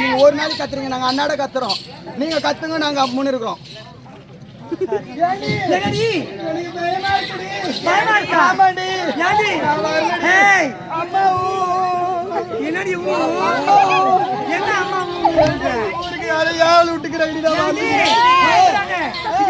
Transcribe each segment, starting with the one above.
நீங்க ஒரு நாளைக்கு கத்துறீங்க, நாங்க அன்னாட கத்துறோம். நீங்க கத்துங்க, நாங்க முன்னு இருக்கிறோம்.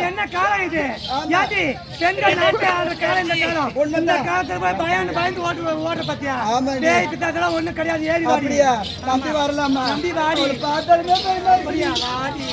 என்ன காலம் இது? பெண்கள் நாட்டு ஆடுற காலம் இந்த காலம். இந்த காலத்துல போய் பயந்து ஓடுற பத்தியா? இதெல்லாம் ஒண்ணும் கிடையாது. ஏறி வாடியா தம்பி வரலாமா? தம்பி வாடி பார்த்தாலுமே வாடி.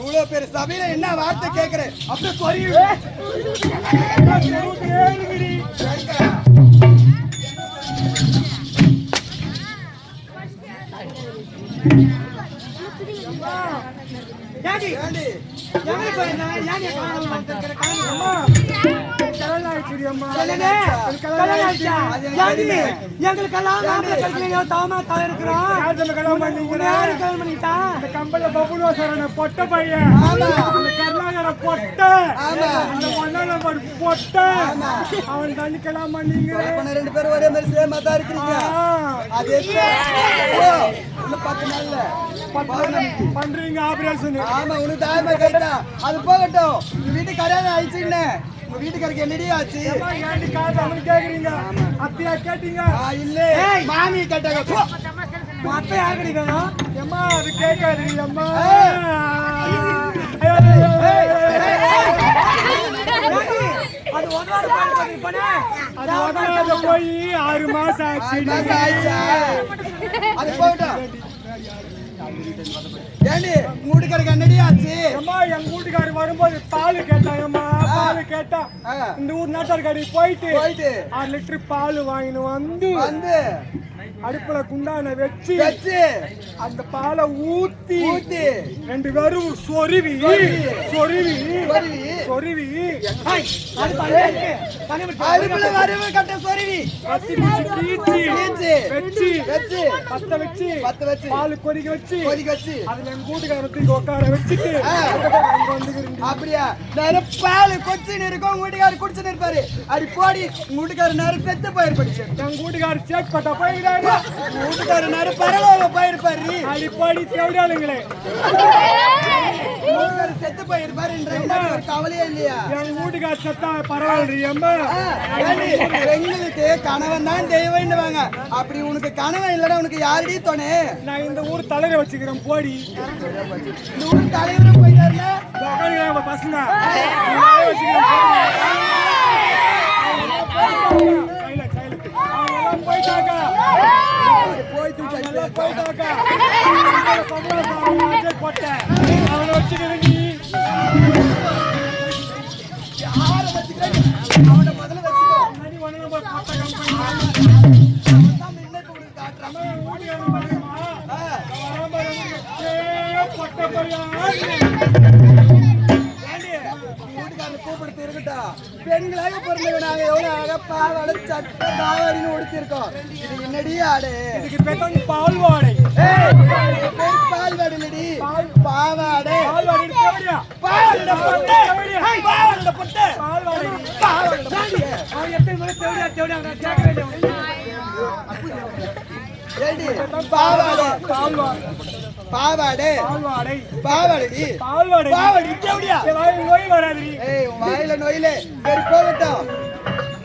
இவ்வளவு பேர் சபையில என்ன வார்த்தை கேட்கிறேன்? அப்படியே பொட்ட பையன் கர்நாடக பொட்ட பொட்ட அவன் தண்ணிக்கலாம் பண்ணீங்க. 2 பேரும் ஒரே மாதிரி சேமா தான் இருக்கிறீங்க. அது 10 நாள்ல பண்றீங்க ஆபரேஷன். ஆமா, உனக்கு தாயமா கேட்டா அது போகட்டும். வீட்டுக்கு கல்யாணம் ஆயிடுச்சுன்னு உங்க வீட்டுக்காரருக்கு என்னடி ஆச்சு? கேக்குறீங்க அத்தையா கேட்டீங்க? இல்ல மாமி கேட்டாங்க. அத்தை யார் கிடைக்கணும்? அம்மா அது கேட்காதீங்க அம்மா. அது போய் 6 மாசம் ஆச்சு. அது போகட்டும். ஏண்டி வீட்டுக்காரருக்கு என்னடி ஆச்சு? அம்மா எங்க வீட்டுக்காரர் வரும்போது பால் கேட்டாங்கம்மா. பால் கேட்டா இந்த ஊர் நாட்டார் கடை போயிட்டு 6 லிட்டர் பால் வாங்கினு வந்து அடுப்புல குண்டான வச்சு அந்த பாலை ஊத்தி 2 பேரும் சொருவி பால் கொதிக்க வச்சு அதுல எங்க வீட்டுக்காரத்துக்கு உட்கார வச்சுட்டு அப்படியா பால் கொச்சின்னு இருக்கும். வீட்டுக்காரர் குடிச்சுன்னு இருப்பாரு. அது போடி வீட்டுக்காரர் நேரம் செத்து போயிருப்பாரு. எங்க வீட்டுக்காரர் சேக் பட்டா போயிருக்காரு. வீட்டுக்காரர் நேரம் பரவாயில்ல போயிருப்பாரு. அது போடி தேவையாளுங்களே செத்து போயிருப்பாரு. கவலையே இல்லையா? எங்க வீட்டுக்காரர் செத்தா பரவாயில்லையம்மா. எங்களுக்கு கணவன் தான் தெய்வம்னுவாங்க. அப்படி உனக்கு கணவன் இல்லைன்னா உனக்கு யாரடி துணை? நான் இந்த ஊர் தலைவர் வச்சுக்கிறேன் போடி. இந்த ஊர் தலைவரும் போயிட்டாருல பசங்க போட்டேன் அவனை வச்சுக்கிறேன். நீ யாரை வச்சுக்கிறேன்? அவனை முதல்ல வச்சுக்கோ. கூப்பிடுத்து இருக்கட்டும். பெண்களாக பிறந்தவங்க நாங்க எவ்வளவு அழகா பாவாடை சட்டை பாவாடின்னு உடுத்திருக்கோம். இது என்னடி ஆடு? இதுக்கு பேர் பால்வாடை. பால்வாடை இல்லடி, பாவாடை. பால்வாடை தேவையா? பாவாடை பொட்டு, பாவாடை பொட்டு, பால்வாடை. பாவாடை பொட்டு. அவன் எப்படி தேவையா தேவையா நான் கேட்க வேண்டிய ஏடி பாவாடை, பாவாடை, பால்வாடை, பாவாடை, பால்வாடை, பாவாடை தேவையா? வாயில நோய் வராது. ஏய் வாயில நோயிலே சரி போகட்டும்.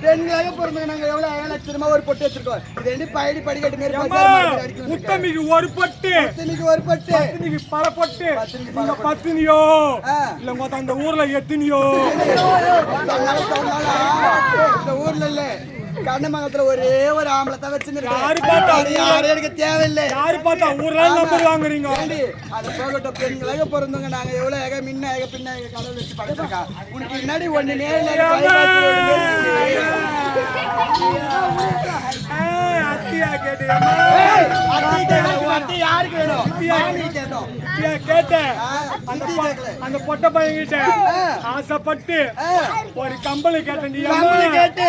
பெண்களாக பிறந்தவங்க நாங்க எவ்வளவு அழகா ஒரு பொட்டு வச்சிருக்கோம். இது என்ன பைடி படிக்கட்டு மாதிரி அடிக்கணும். முத்தமிக்கு ஒரு பொட்டு, பத்தினிக்கு ஒரு பொட்டு, பத்தினிக்கு பல பொட்டு. நீங்க பத்தினியோ இல்ல மொத்தம் அந்த ஊர்ல எத்தினியோ? இந்த ஊர்ல இல்ல கண்ணமங்கலத்துல ஒரே ஒரு ஆம்பளை தான் வச்சிருக்கேன். யாரு பார்த்தா யாரும் எனக்கு தேவையில்லை. யாரு பார்த்தா ஊர்ல நம்பர் வாங்குறீங்க? அது போகட்டும். பெண்களாக பிறந்தவங்க நாங்க எவ்வளவு ஏக முன்ன ஏக பின்ன ஏக கடவுள் வச்சு படுத்திருக்கா. உனக்கு முன்னாடி ஒண்ணு நேரில் அத்தியா கேட்டு யாருக்கு வேணும்? கேட்டோம் கேட்டேன். அந்த பொட்ட பையன் கிட்ட ஆசைப்பட்டு ஒரு கம்பளி கேட்டேன். கேட்டு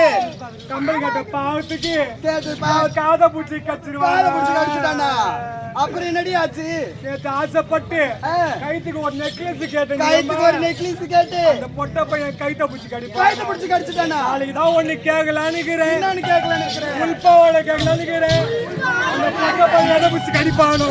கம்பளி கேட்ட பாவத்துக்கு கேட்டு காதை பூச்சி கச்சிருவாங்க. அப்புறம் என்னடி ஆச்சு? நேற்று ஆசைப்பட்டு கைத்துக்கு ஒரு நெக்லஸ் கேட்டேன். கைத்துக்கு ஒரு நெக்லஸ் கேட்டு அந்த பொட்ட பையன் கைத்த பூச்சி கடிப்பா. கைத்த பூச்சி கடிச்சுட்டானா? நாளைக்கு தான் ஒண்ணு கேட்கலான்னு இருக்கிறேன். என்னன்னு கேட்கலான்னு இருக்கிறேன்? உள்பாவோட கேட்கலான்னு இருக்கிறேன். அந்த பொட்ட பையன் எதை பூச்சி கடிப்பானோ?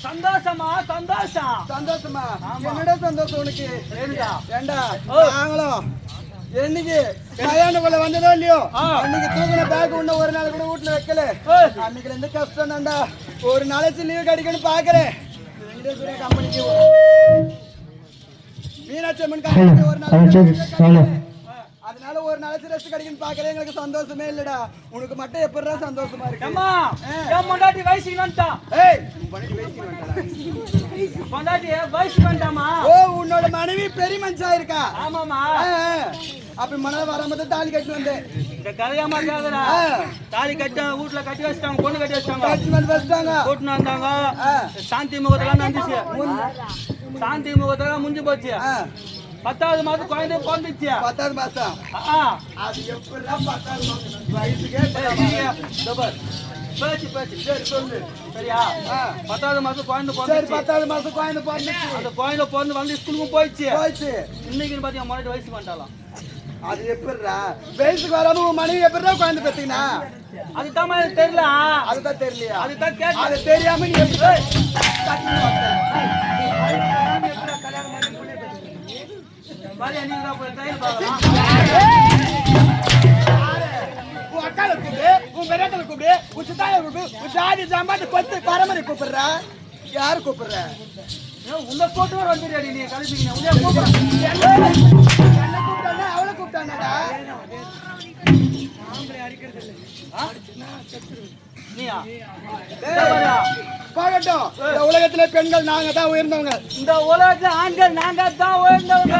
சந்தோஷமா சந்தோஷம் சந்தோஷமா என்னடா சந்தோஷம் உனக்கு? ஏண்டா நாங்களும் என்னைக்கு கல்யாணம் வந்ததோ இல்லையோ அன்னைக்கு தூக்கின பேக் இன்னும் ஒரு நாள் கூட வீட்டுல வைக்கல. அன்னைக்கு இருந்து கஷ்டம் தான்டா. ஒரு நாளைக்கு லீவு கிடைக்குன்னு பாக்குறேன். வெங்கடேஸ்வரன் கம்பெனிக்கு மீனாட்சி அம்மன் கம்பெனிக்கு ஒரு நாள் அதனால ஒரு நாளைக்கு ரெஸ்ட் கிடைக்குன்னு பாக்குறேன். எங்களுக்கு சந்தோஷமே இல்லடா. உனக்கு மட்டும் எப்படிடா சந்தோஷமா இருக்கு? அம்மா என் பொண்டாட்டி வயசுக்கு வந்துட்டான். ஏய் பொண்டாட்டி வயசுக்கு வந்துட்டாளா? பொண்டாட்டி வயசுக்கு வந்துட்டாமா? ஓ உன்னோட மனைவி பெரிய மனுஷா இருக்கா? ஆமாமா. அப்படி மணல வரும்போது தாலி கட்டி வந்தேன். இந்த கதையாமா கேக்குறா? தாலி கட்டி வீட்டுல கட்டி வச்சிட்டாங்க, பொண்ணு கட்டி வச்சிட்டாங்க, கட்டி வந்து வச்சிட்டாங்க, கூட்டின்னு வந்தாங்க. சாந்தி முகத்துல வந்துச்சு. சாந்தி முகத்துல முடிஞ்சு போச்சு. 10வது மாதம் குழந்தை பிறந்துச்சு. 10வது மாசம் அது எப்படிடா 10வது மாசம் வயசுக்கே பேச்சு பேச்சு சரி சொல்லு. சரியா? 10வது மாசம் குழந்தை சரி பிறந்துச்சு. 10வது மாசம் குழந்தை பிறந்துச்சு. அந்த குழந்தை பிறந்து வந்து ஸ்கூலுக்கு போயிடுச்சு. போயிடுச்சு. இன்னைக்கு பாத்தீங்க முன்னாடி வயசுக்கு வந்துட்டாலாம். அது எப்படிடா வயசுக்கு வராம உன் மனைவி எப்படிடா குழந்தை பெத்துக்கினா அதுதான் எனக்கு தெரியல அதுதான் தெரியலையா அதுதான் கேட்டு அது தெரியாம நீ எப்படி பாரு நீங்க தான் போய் ட்ரையல் பார்க்கலாம் உன் அக்கால கூப்பிடு உன் பெரியக்கால கூப்பிடு உன் சித்தாய கூப்பிடு உன் ஜாதி ஜாமான் கொத்து பரமரை கூப்பிடுற யாரு கூப்பிடுற உள்ள போட்டு வர வந்துடுறி நீ கழிப்பிங்க உள்ள கூப்பிடுறேன் என்ன கூப்பிட்டானே அவளை கூப்பிட்டானடா நீயா போகட்டும் இந்த உலகத்திலே பெண்கள் நாங்க தான் உயர்ந்தவங்க இந்த உலகத்துல ஆண்கள் நாங்க தான் உயர்ந்தவங்க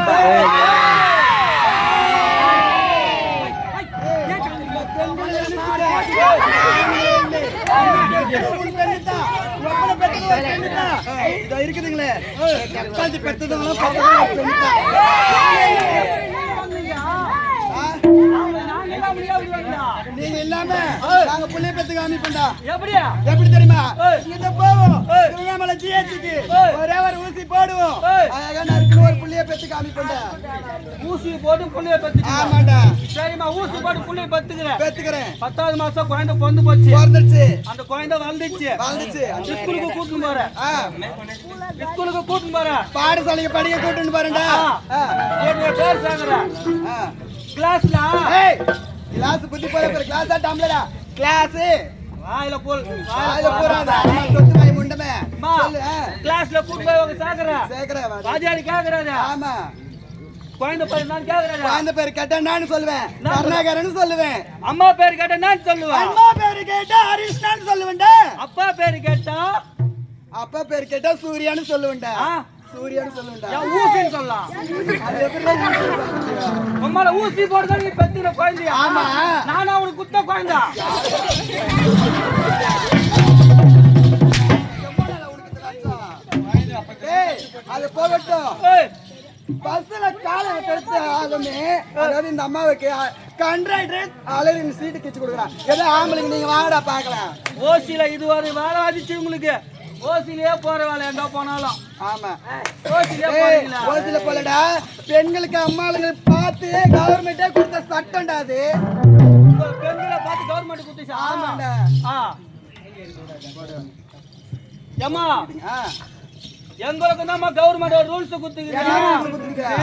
இருக்குதுங்களே நீங்க இல்லாம நாங்க புள்ளைய பெத்து காமிப்போம்டா எப்படியா எப்படி தெரியுமா இங்க போவோம் திருவண்ணாமலை ஜிஹெச்சுக்கு ஒரே ஒரு ஊசி போடுவோம் அழகா நறுக்கு ஒரு புள்ளைய பெத்து காமிப்போம்டா ஊசி போட்டு புள்ளைய பெத்துக்க ஆமாடா சரிம்மா ஊசி போட்டு புள்ளைய பெத்துக்கிறேன் 10வது மாசம் குழந்தை பொந்து போச்சு பிறந்துச்சு அந்த குழந்தை வளர்ந்துச்சு ஸ்கூலுக்கு கூட்டிட்டு போறேன் ஸ்கூலுக்கு கூட்டிட்டு போறேன் பாடசாலைக்கு படிக்க கூட்டிட்டு போறேன்டா பேர் சாகுறேன் கிளாஸ்ல கிளாஸ் புத்தி போற கிளாஸ் டம்ளரா கிளாஸ் வாயில போறாத சொத்து வாய் முண்டமே சொல்லு கிளாஸ்ல கூட்டிட்டு போய் அவங்க சாகுறேன் சேகரே வாஜாரி கேக்குறாரு ஆமா குழந்தை பேர் நான் கேக்குறாரு குழந்தை பேர் கேட்டா நான் சொல்லுவேன் கருணாகரன் சொல்லுவேன் அம்மா பேர் கேட்டா நான் சொல்லுவேன் அம்மா பேர் கேட்டா ஹரிஷ்ணான்னு சொல்லுவேன்டா அப்பா பேர் கேட்டா அப்பா பேர் கேட்டா சூர்யான்னு சொல்லுவேன்டா சூர்யான்னு சொல்லுவேன்டா ஊசின்னு சொல்லலாம் அது எப்படி உம்மால ஊசி போடுறதா நீ பெத்துற குழந்தையா ஆமா நானா உனக்கு குத்த குழந்தை அது போகட்டும் பஸ்ல காலை எடுத்து ஆகுமே அதாவது இந்த அம்மாவுக்கு கண்ட்ராக்டர் அலரின் சீட்டு கிச்சு கொடுக்குறான் ஏதோ ஆம்பளைங்க நீங்க வாங்கடா பாக்கலாம் ஓசில இது ஒரு வேலை ஆதிச்சு உங்களுக்கு ஓசிலே போற வேலை எங்க போனாலும் ஆமா ஓசிலே போறீங்களா ஓசில போலடா பெண்களுக்கு அம்மாளுங்க பார்த்து கவர்மெண்டே கொடுத்த சட்டம்டா அது பெண்களை பார்த்து கவர்மெண்ட் கொடுத்துச்சு ஆமாண்டா ஏமா எங்களுக்கு தான் கவர்மெண்ட் ரூல்ஸ் கொடுத்துக்கிறீங்க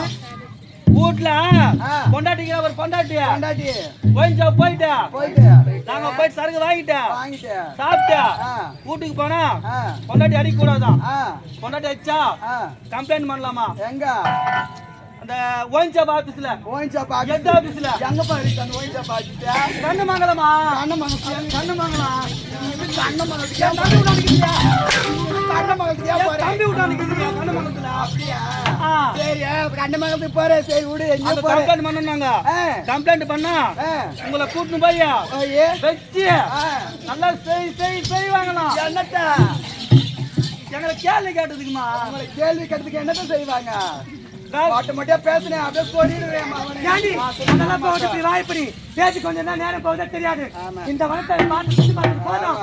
வீட்ல பொண்டாட்டிக்கு ஒரு பொண்டாட்டியா கொஞ்சம் போயிட்டு நாங்க போயிட்டு சரக்கு வாங்கிட்டு சாப்பிட்டு வீட்டுக்கு போனா பொண்டாட்டி அடிக்க கூடாதான் பொண்டாட்டி அடிச்சா கம்ப்ளைண்ட் பண்ணலாமா எங்க அந்த ஒயின்ஷாப் ஆபீஸ்ல ஹெட் ஆபீஸ்ல எங்க பாரு அந்த ஒயின்ஷாப் ஆபீஸ் கண்ணமங்கலமா கண்ணமங்கலம் தம்பி விட்டானுக்கு கண்ணமங்கலத்துல அப்படியா சரி கண்ணமங்கலத்துக்கு போறேன் சரி விடு கம்ப்ளைண்ட் பண்ணாங்க கம்ப்ளைண்ட் பண்ணா உங்களை கூட்டின்னு போய் வச்சு நல்லா செய்வாங்களாம் என்னத்த எங்களை கேள்வி கேட்டதுக்குமா உங்களை கேள்வி கேட்டதுக்கு என்னத்த செய்வாங்க ஆட்டோமேட்டிக்கா பேசுனேன் அப்படியே சொல்லிடுவேன் வாய்ப்படி பேசி கொஞ்சம் நேரம் போகுதே தெரியாது இந்த வனத்தை பார்த்து போதும்